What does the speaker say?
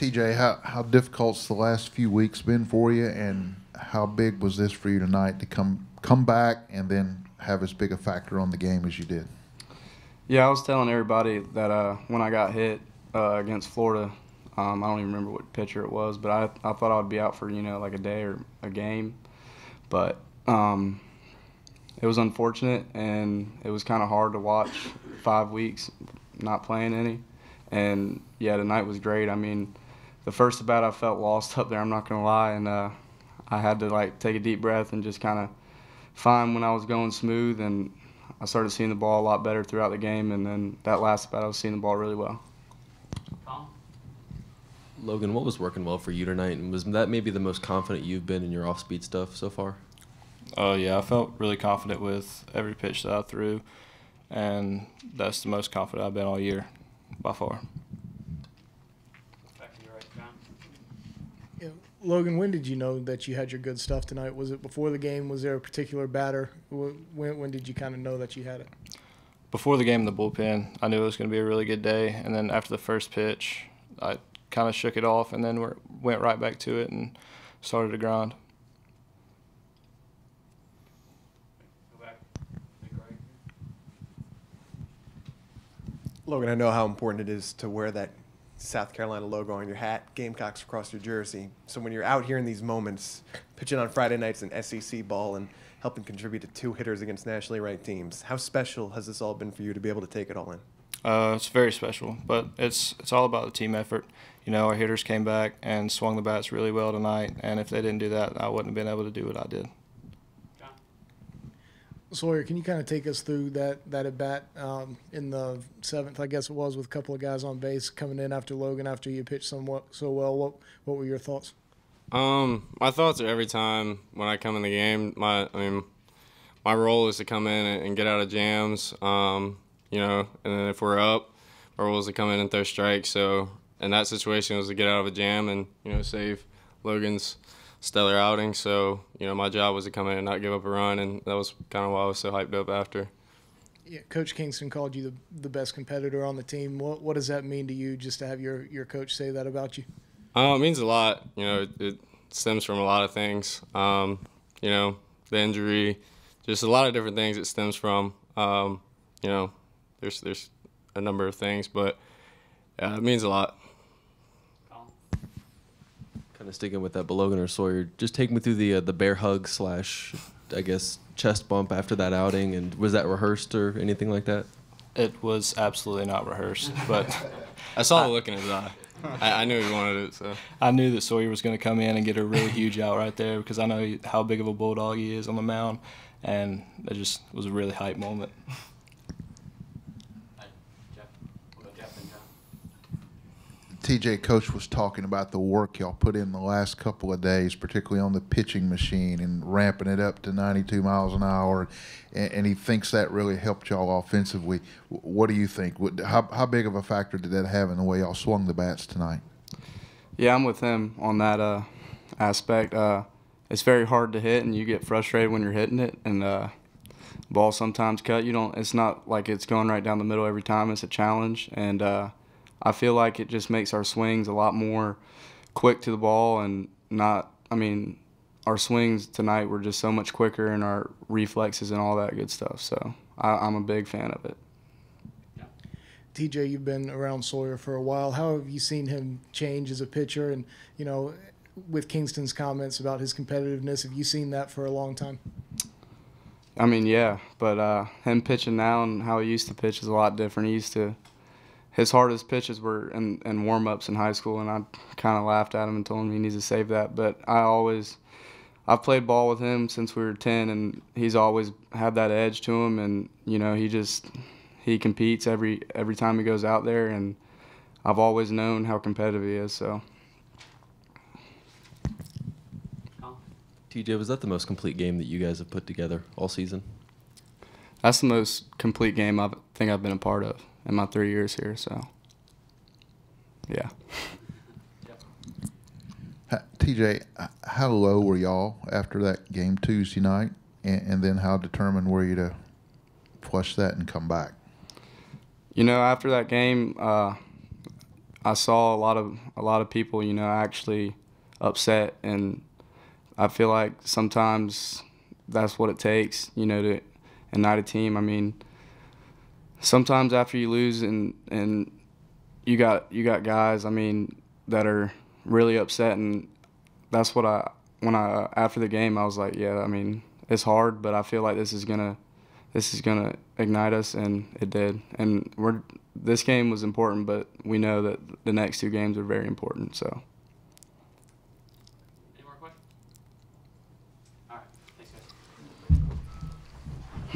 TJ, how difficult's the last few weeks been for you, and how big was this for you tonight to come back and then have as big a factor on the game as you did? Yeah, I was telling everybody that when I got hit against Florida, I don't even remember what pitcher it was, but I thought I would be out for, like a day or a game. But it was unfortunate, and it was kind of hard to watch 5 weeks not playing any. And, yeah, tonight was great. I mean, the first at bat I felt lost up there, I'm not going to lie, and I had to, take a deep breath and just kind of find when I was going smooth, and I started seeing the ball a lot better throughout the game, and then that last at bat I was seeing the ball really well. Logan, what was working well for you tonight, and was that maybe the most confident you've been in your off-speed stuff so far? Oh, yeah, I felt really confident with every pitch that I threw, and that's the most confident I've been all year, by far. Back to you, right, John. Yeah, Logan, when did you know that you had your good stuff tonight? Was it before the game? Was there a particular batter? When did you kind of know that you had it? Before the game in the bullpen, I knew it was going to be a really good day, and then after the first pitch, I kind of shook it off, and then went right back to it and started to grind. Logan, I know how important it is to wear that South Carolina logo on your hat, Gamecocks across your jersey. So when you're out here in these moments, pitching on Friday nights in SEC ball and helping contribute to 2 hitters against nationally ranked teams, how special has this all been for you to be able to take it all in? It's very special, but it's all about the team effort. Our hitters came back and swung the bats really well tonight, and if they didn't do that, I wouldn't have been able to do what I did. Sawyer, can you kind of take us through that at bat in the 7th, I guess it was, with a couple of guys on base coming in after Logan after you pitched somewhat so well? What were your thoughts? My thoughts are every time when I come in the game, my role is to come in and get out of jams, and then if we're up, our role is to come in and throw strikes. So in that situation, it was to get out of a jam and save Logan's stellar outing. So my job was to come in and not give up a run, and that was kind of why I was so hyped up after. Yeah, Coach Kingston called you the best competitor on the team. What does that mean to you, just to have your coach say that about you? It means a lot. It stems from a lot of things. The injury, just a lot of different things it stems from. There's a number of things, but it means a lot. Kind of sticking with that, but Logan or Sawyer, just take me through the bear hug / I guess chest bump after that outing, and was that rehearsed or anything like that? It was absolutely not rehearsed, but I saw the look in his eye. I knew he wanted it, so. I knew that Sawyer was going to come in and get a really huge out right there because I know how big of a bulldog he is on the mound, and it just was a really hype moment. TJ, Coach was talking about the work y'all put in the last couple of days, particularly on the pitching machine and ramping it up to 92 miles an hour, and he thinks that really helped y'all offensively. What do you think? How big of a factor did that have in the way y'all swung the bats tonight? Yeah, I'm with him on that aspect. It's very hard to hit, and you get frustrated when you're hitting it, and ball sometimes cut. It's not like it's going right down the middle every time. It's a challenge, and I feel like it just makes our swings a lot more quick to the ball, and our swings tonight were just so much quicker, and our reflexes and all that good stuff. So I'm a big fan of it. TJ, you've been around Sawyer for a while. How have you seen him change as a pitcher? And, with Kingston's comments about his competitiveness, have you seen that for a long time? Yeah, but him pitching now and how he used to pitch is a lot different. His hardest pitches were in warm-ups in high school, and I kind of laughed at him and told him he needs to save that. But I've played ball with him since we were 10, and he's always had that edge to him, and he competes every time he goes out there, and I've always known how competitive he is. So. TJ, was that the most complete game that you guys have put together all season? That's the most complete game I think I've been a part of in my 3 years here, so, yeah. TJ, how low were y'all after that game Tuesday night, and then how determined were you to flush that and come back? After that game, I saw a lot of people, you know, actually upset, and I feel like sometimes that's what it takes, you know, to ignite a team. I mean, sometimes after you lose and you got guys, I mean, that are really upset, and that's what after the game I was like, yeah, I mean, it's hard, but I feel like this is gonna ignite us, and it did. And this game was important, but we know that the next 2 games are very important, so.